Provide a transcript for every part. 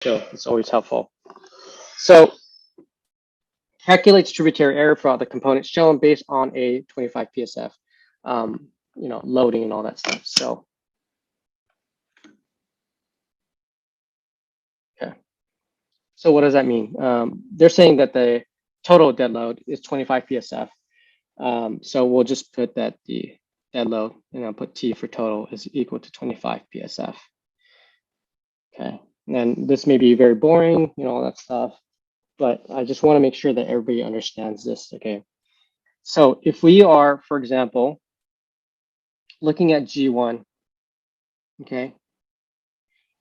So it's always helpful. So calculates tributary area for all the components shown based on a 25 PSF, loading and all that stuff. So, okay. So what does that mean? They're saying that the total dead load is 25 PSF. So we'll just put that the dead load, and I'll put T for total is equal to 25 PSF. Okay. And this may be very boring, all that stuff, but I just want to make sure that everybody understands this. Okay. So if we are, for example, looking at G1, okay,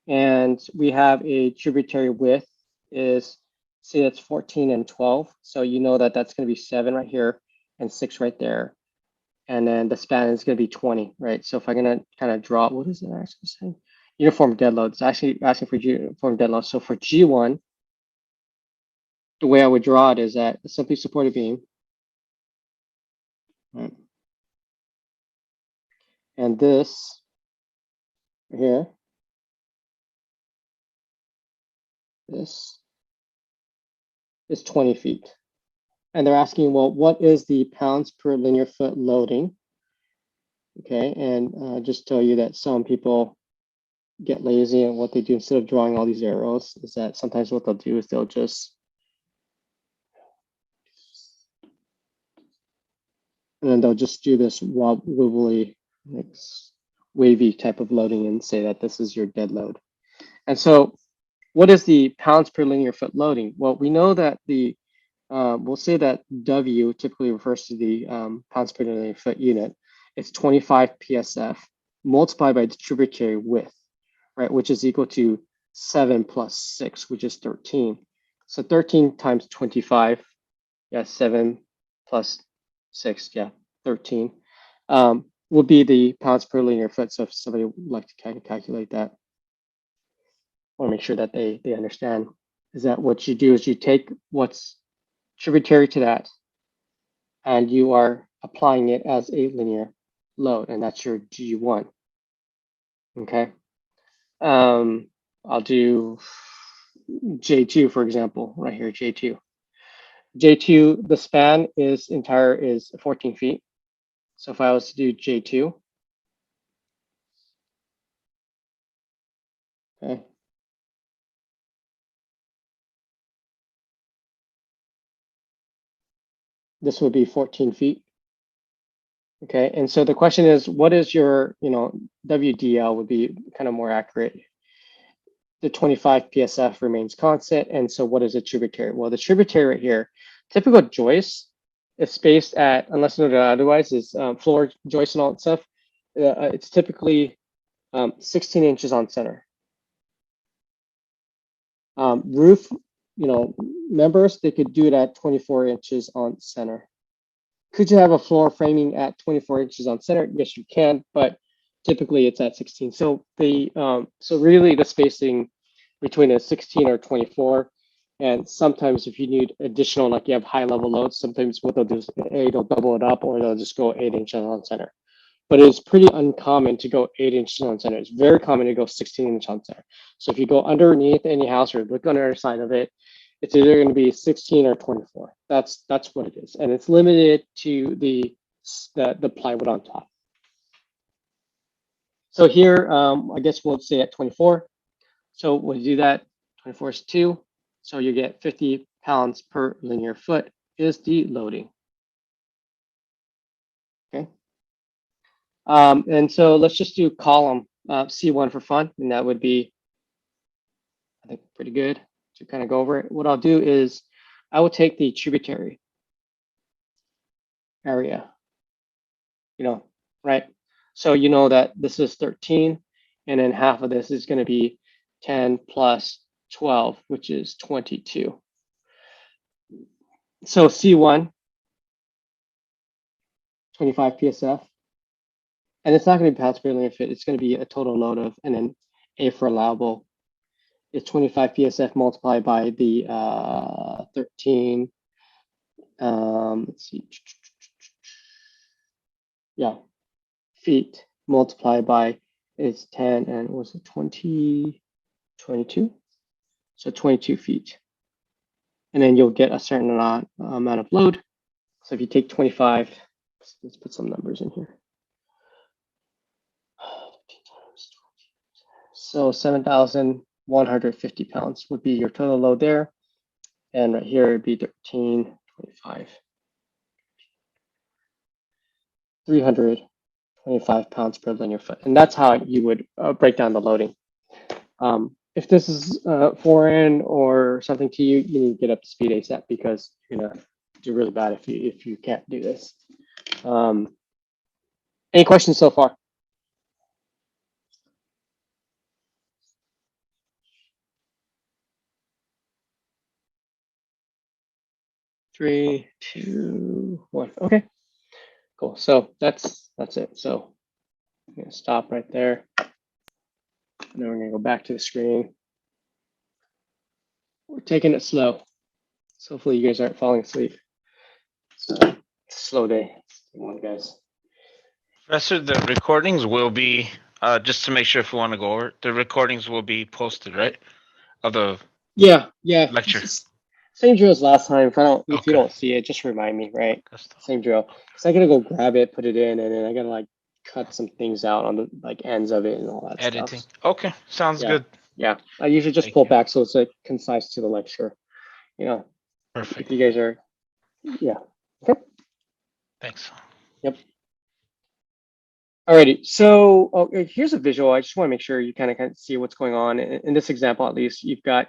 and we have a tributary width is, say that's 14 and 12. So you know that that's going to be 7 right here and 6 right there. And then the span is going to be 20, right? So if I'm going to kind of draw, what is it actually saying? Uniform dead load. It's actually asking for uniform dead load. So for G1, the way I would draw it is that a simply supported beam, right? And this here, this is 20 feet. And they're asking, well, what is the pounds per linear foot loading? Okay, and just tell you that some people get lazy, and what they do instead of drawing all these arrows is that sometimes what they'll do is they'll just, and then they'll just do this wibbly, like, wavy type of loading and say that this is your dead load. And so what is the pounds per linear foot loading? Well, we know that we'll say that W typically refers to the pounds per linear foot unit. It's 25 PSF multiplied by the tributary width, right, which is equal to 7 plus 6, which is 13. So 13 times 25, yeah, 7 plus 6, yeah, 13, will be the pounds per linear foot. So if somebody would like to kind of calculate that, I want to make sure that they understand, is that what you do is you take what's tributary to that, and you are applying it as a linear load, and that's your G1. Okay. I'll do J2, for example, right here, J2. J2, the span is 14 feet. So if I was to do J2, okay, this would be 14 feet. Okay, and so the question is, what is your, WDL would be kind of more accurate. The 25 PSF remains constant, and so what is a tributary? Well, the tributary right here, typical joist is spaced at, unless noted otherwise, is floor joist and all that stuff. It's typically 16 inches on center. Roof, members, they could do it at 24 inches on center. Could you have a floor framing at 24 inches on center? Yes, you can, but typically it's at 16. So so really the spacing between a 16 or 24, and sometimes if you need additional, like you have high level loads, sometimes what they'll do is they'll double it up, or they'll just go 8 inches on center. But it's pretty uncommon to go 8 inches on center. It's very common to go 16 inches on center. So if you go underneath any house or look on the other side of it, it's either going to be 16 or 24. That's what it is, and it's limited to the plywood on top. So here, I guess we'll say at 24. So we'll do that. 24 is 2. So you get 50 pounds per linear foot is the loading. Okay. And so let's just do column C1 for fun, and that would be, I think, pretty good to kind of go over it. What I'll do is I will take the tributary area, right? So you know that this is 13, and then half of this is going to be 10 plus 12, which is 22. So C1, 25 PSF, and it's not going to be pounds per linear foot. It's going to be a total load of, and then A for allowable is 25 PSF multiplied by the 13. Let's see. Yeah, feet multiplied by is 10 and was it 20, 22? So 22 feet. And then you'll get a certain amount of load. So if you take 25, let's put some numbers in here. So 7,150 pounds would be your total load there. And right here it'd be 1325. 325 pounds per linear foot. And that's how you would break down the loading. If this is foreign or something to you, you need to get up to speed ASAP because you're gonna do really bad if you can't do this. Any questions so far? Three, two, one. Okay, cool. So that's it. So I'm gonna stop right there. And then we're gonna go back to the screen. We're taking it slow. So hopefully you guys aren't falling asleep. So it's a slow day. Come on, guys. Professor, the recordings will be just to make sure if we want to go over, the recordings will be posted, right? Of the Yeah. lecture. Same drill as last time. If you Okay. don't see it, just remind me, right? Same drill. Cause I gotta go grab it, put it in, and then I gotta like cut some things out on the like ends of it and all that Editing. stuff. Okay, sounds Yeah. good. Yeah. I usually just Thank pull you. back so it's like concise to the lecture. You know, if Perfect. you guys are, yeah. Okay. Thanks. Yep. Alrighty. So here's a visual. I just want to make sure you kind of see what's going on. In this example, at least, you've got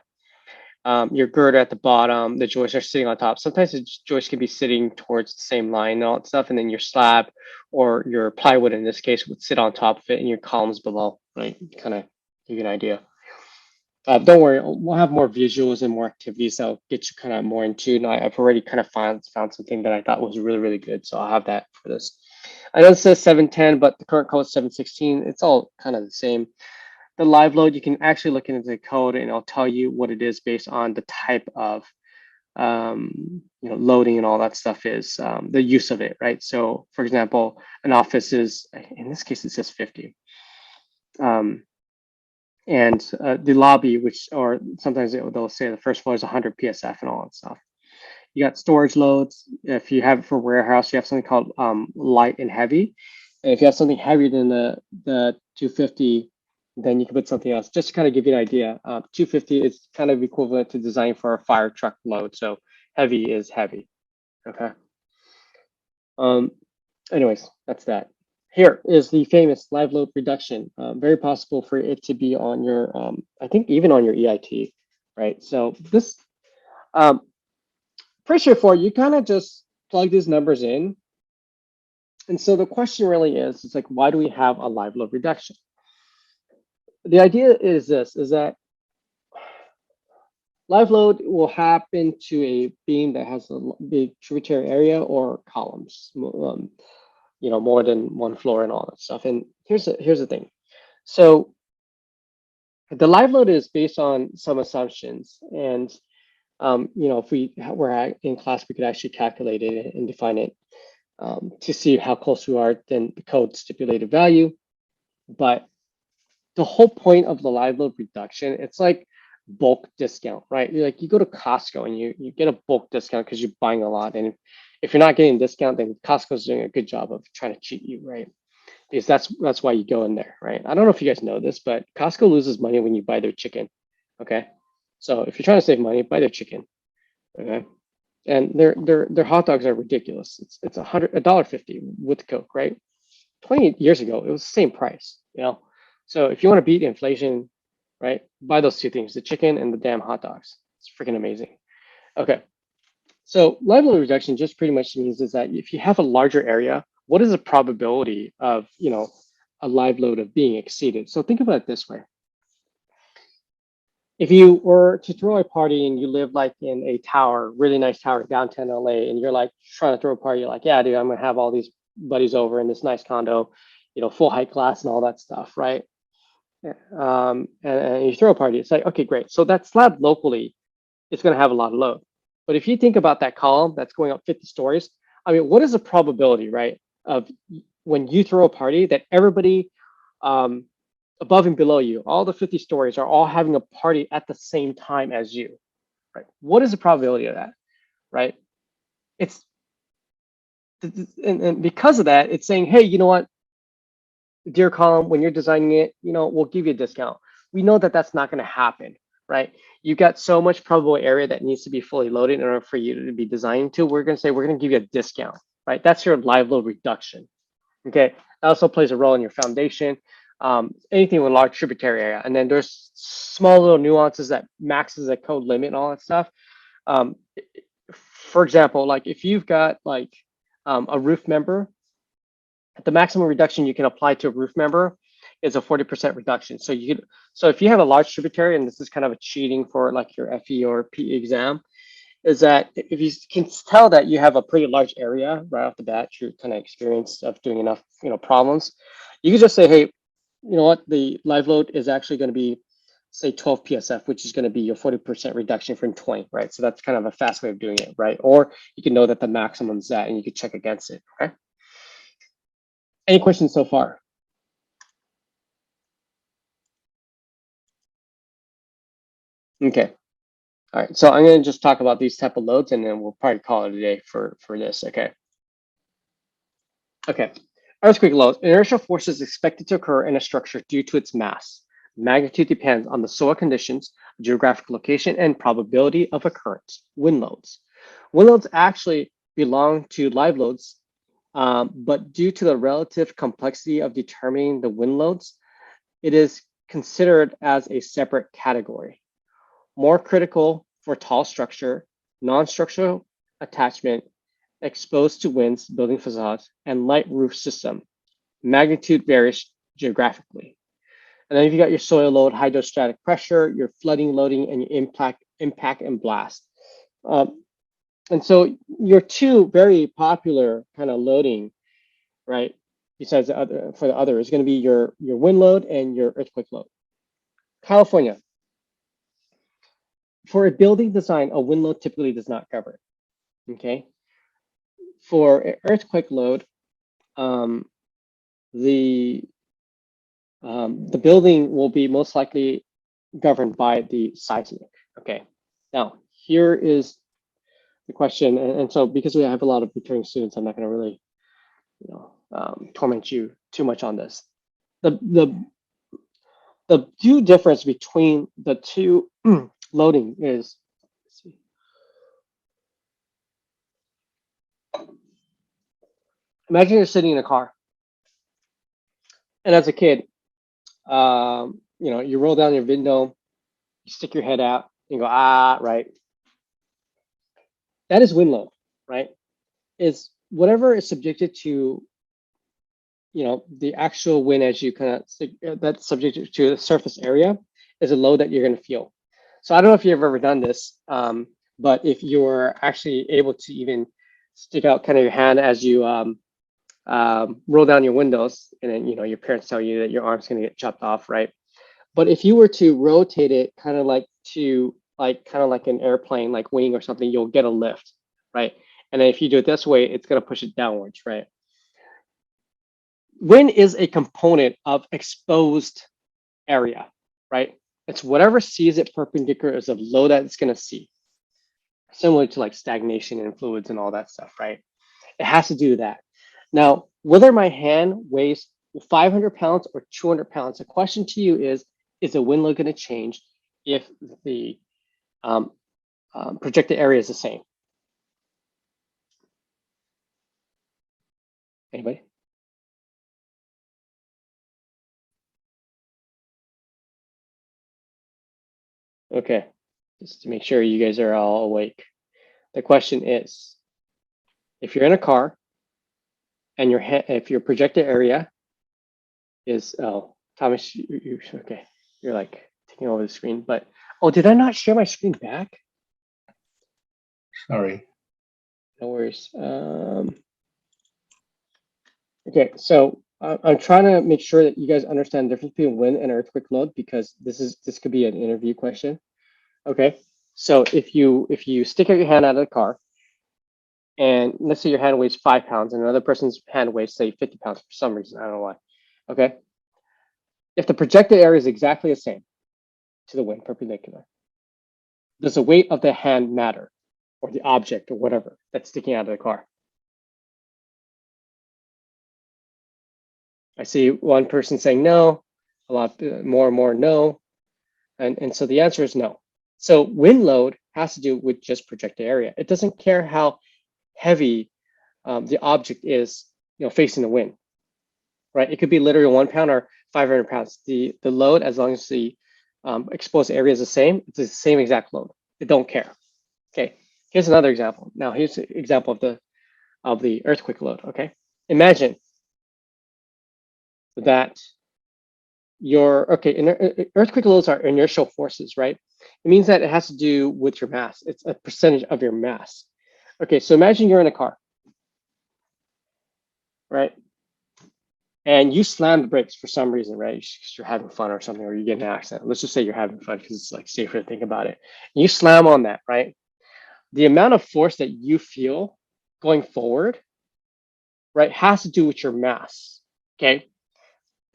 your girder at the bottom, the joists are sitting on top. Sometimes the joist can be sitting towards the same line and all that stuff, and then your slab or your plywood in this case would sit on top of it and your columns below, right? Kind of give you an idea. Don't worry, we'll have more visuals and more activities that'll get you kind of more in tune. I've already kind of found something that I thought was really, really good, so I'll have that for this. I know it says 710, but the current code is 716. It's all kind of the same. The live load, you can actually look into the code and it'll tell you what it is based on the type of loading and all that stuff is, the use of it, right? So for example, an office is, in this case, it says 50. And the lobby, or sometimes they'll say the first floor is 100 PSF and all that stuff. You got storage loads. If you have it for warehouse, you have something called light and heavy. And if you have something heavier than the 250, then you can put something else. Just to kind of give you an idea, 250 is kind of equivalent to design for a fire truck load. So heavy is heavy. Okay. Anyways, that's that. Here is the famous live load reduction. Very possible for it to be on your, I think even on your EIT, right? So this, pretty straightforward. You kind of just plug these numbers in. And so the question really is, it's like, why do we have a live load reduction? The idea is this, is that live load will happen to a beam that has a big tributary area or columns, more than one floor and all that stuff. And here's the thing. So the live load is based on some assumptions. And, if we were in class, we could actually calculate it and define it to see how close we are than the code stipulated value. But the whole point of the live load reduction, it's like bulk discount, right? You go to Costco and you get a bulk discount because you're buying a lot. And if you're not getting a discount, then Costco's doing a good job of trying to cheat you, right? Because that's why you go in there, right? I don't know if you guys know this, but Costco loses money when you buy their chicken. Okay. So if you're trying to save money, buy their chicken. Okay. And their hot dogs are ridiculous. It's $1.50 with Coke, right? 20 years ago, it was the same price. So if you want to beat inflation, right, buy those two things, the chicken and the damn hot dogs. It's freaking amazing. Okay. So live load reduction just pretty much means is that if you have a larger area, what is the probability of, a live load of being exceeded? So think about it this way. If you were to throw a party and you live like in a tower, really nice tower downtown LA, and you're like trying to throw a party, you're like, yeah, dude, I'm gonna have all these buddies over in this nice condo, full height glass and all that stuff, right? And you throw a party, it's like, okay, great. So that slab locally is gonna have a lot of load. But if you think about that column that's going up 50 stories, I mean, what is the probability, right, of when you throw a party that everybody above and below you, all the 50 stories are all having a party at the same time as you, right? What is the probability of that, right? It's and because of that, it's saying, hey, you know what, dear column, when you're designing it, we'll give you a discount. We know that that's not going to happen, right? You've got so much probable area that needs to be fully loaded in order for you to be designing to. We're going to say we're going to give you a discount, right? That's your live load reduction. Okay, that also plays a role in your foundation, anything with large tributary area. And then there's small little nuances that maxes the code limit and all that stuff. Um, for example, like if you've got like a roof member, the maximum reduction you can apply to a roof member is a 40% reduction. So if you have a large tributary, and this is kind of a cheating for like your FE or PE exam, is that if you can tell that you have a pretty large area right off the bat, you're kind of experienced of doing enough, problems, you can just say, hey, you know what, the live load is actually going to be, say, 12 PSF, which is going to be your 40% reduction from 20, right? So that's kind of a fast way of doing it, right? Or you can know that the maximum is that, and you can check against it, okay? Any questions so far? Okay. All right. So I'm going to just talk about these type of loads, and then we'll probably call it a day for this. Okay. Okay. Earthquake load. Inertial force is expected to occur in a structure due to its mass. Magnitude depends on the soil conditions, geographic location, and probability of occurrence. Wind loads. Wind loads actually belong to live loads, but due to the relative complexity of determining the wind loads, it is considered as a separate category. More critical for tall structure, non-structural attachment, exposed to winds, building facades, and light roof system. Magnitude varies geographically. And then you got your soil load, hydrostatic pressure, your flooding loading, and your impact and blast. And so your two very popular kind of loading, right, besides the other for the other, is going to be your wind load and your earthquake load. California. For a building design, a wind load typically does not cover it. Okay. For an earthquake load, the building will be most likely governed by the seismic. Okay. Now, here is the question, and so because we have a lot of returning students, I'm not going to really, torment you too much on this. The due difference between the two loading is, let's see. Imagine you're sitting in a car, and as a kid, you roll down your window, you stick your head out, you go, right? That is wind load, right? Is whatever is subjected to, the actual wind as you kind of, that's subject to the surface area is a load that you're going to feel. So I don't know if you've ever done this, but if you're actually able to even stick out kind of your hand as you roll down your windows, and then your parents tell you that your arm's going to get chopped off, right? But if you were to rotate it kind of like an airplane, like wing or something, you'll get a lift, right? And then if you do it this way, it's going to push it downwards, right? Wind is a component of exposed area, right? It's whatever sees it perpendicular is a load that it's going to see, similar to like stagnation and fluids and all that stuff, right? It has to do that. Now, whether my hand weighs 500 pounds or 200 pounds, the question to you is the wind load going to change if the projected area is the same? Anybody? Okay, just to make sure you guys are all awake. The question is, if you're in a car and if your projected area is, oh, Thomas, okay, you're like taking over the screen, but, oh, did I not share my screen back? Sorry. No worries. Okay, so I'm trying to make sure that you guys understand the difference between wind and earthquake load, because this could be an interview question. Okay, so if you stick out your hand out of the car, and let's say your hand weighs 5 pounds, and another person's hand weighs, say, 50 pounds for some reason, I don't know why. Okay, if the projected area is exactly the same to the wind perpendicular, does the weight of the hand matter, or the object or whatever that's sticking out of the car? I see one person saying no, a lot more and more no. And so the answer is no. So wind load has to do with just projected area. It doesn't care how heavy the object is, facing the wind, right? It could be literally 1 pound or 500 pounds. The load, as long as the exposed area is the same, it's the same exact load. It don't care. Okay. Here's another example. Now here's an example of the earthquake load. Okay. Imagine that earthquake loads are inertial forces, right? It means that it has to do with your mass. It's a percentage of your mass. Okay, so imagine you're in a car, right? And you slam the brakes for some reason, right? Because you're having fun or something, or you get in an accident. Let's just say you're having fun because it's like safer to think about it. And you slam on that, right? The amount of force that you feel going forward, right, has to do with your mass. Okay.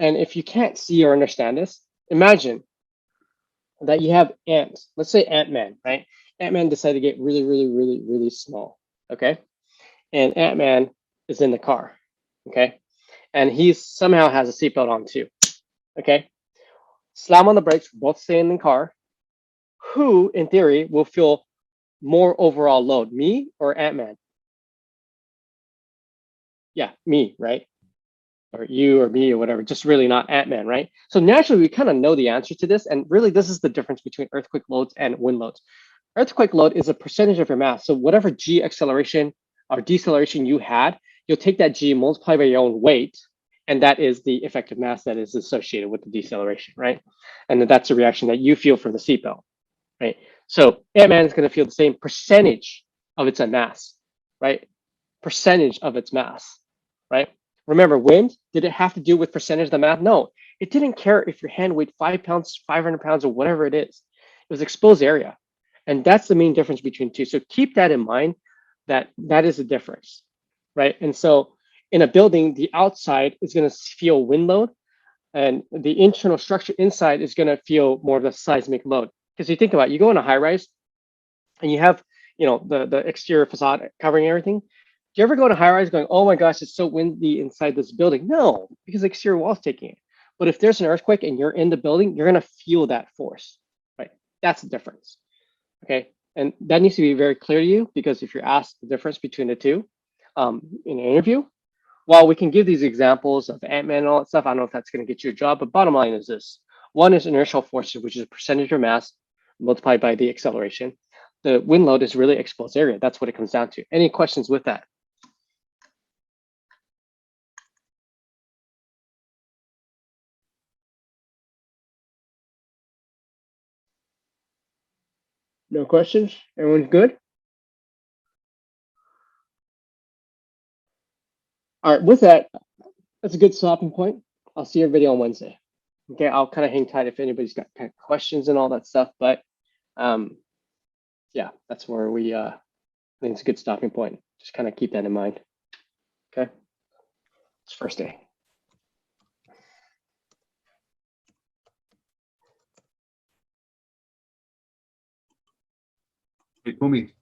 And if you can't see or understand this, imagine that you have ants. Let's say Ant-Man, right? Ant-Man decided to get really, really, really, really small. Okay. And Ant-Man is in the car. Okay. And he somehow has a seatbelt on too. Okay. Slam on the brakes, both stay in the car. Who, in theory, will feel more overall load, me or Ant-Man? Yeah, me, right? Or you or me or whatever, just really not Ant-Man, right? So naturally, we kind of know the answer to this. And really, this is the difference between earthquake loads and wind loads. Earthquake load is a percentage of your mass. So whatever G acceleration or deceleration you had, you'll take that G, multiply by your own weight, and that is the effective mass that is associated with the deceleration, right? And then that's the reaction that you feel from the seatbelt, right? So Ant-Man is going to feel the same percentage of its mass, right? Percentage of its mass, right? Remember, wind, did it have to do with percentage of the mass? No, it didn't care if your hand weighed 5 pounds, 500 pounds, or whatever it is. It was exposed area. And that's the main difference between two. So keep that in mind, that that is the difference, right? And so in a building, the outside is going to feel wind load, and the internal structure inside is going to feel more of the seismic load. Because you think about it, you go in a high rise and you have, the exterior facade covering everything. Do you ever go to high rise going, oh my gosh, it's so windy inside this building? No, because the exterior wall's taking it. But if there's an earthquake and you're in the building, you're going to feel that force, right? That's the difference. Okay. And that needs to be very clear to you, because if you're asked the difference between the two in an interview, while we can give these examples of Ant-Man and all that stuff, I don't know if that's going to get you a job, but bottom line is this. One is inertial forces, which is a percentage of mass multiplied by the acceleration. The wind load is really exposed area. That's what it comes down to. Any questions with that? No questions? Everyone's good? All right, with that, that's a good stopping point. I'll see everybody on Wednesday. Okay, I'll kind of hang tight if anybody's got kind of questions and all that stuff, but yeah, that's where I think it's a good stopping point. Just kind of keep that in mind. Okay, it's first day. Hey, Kumi,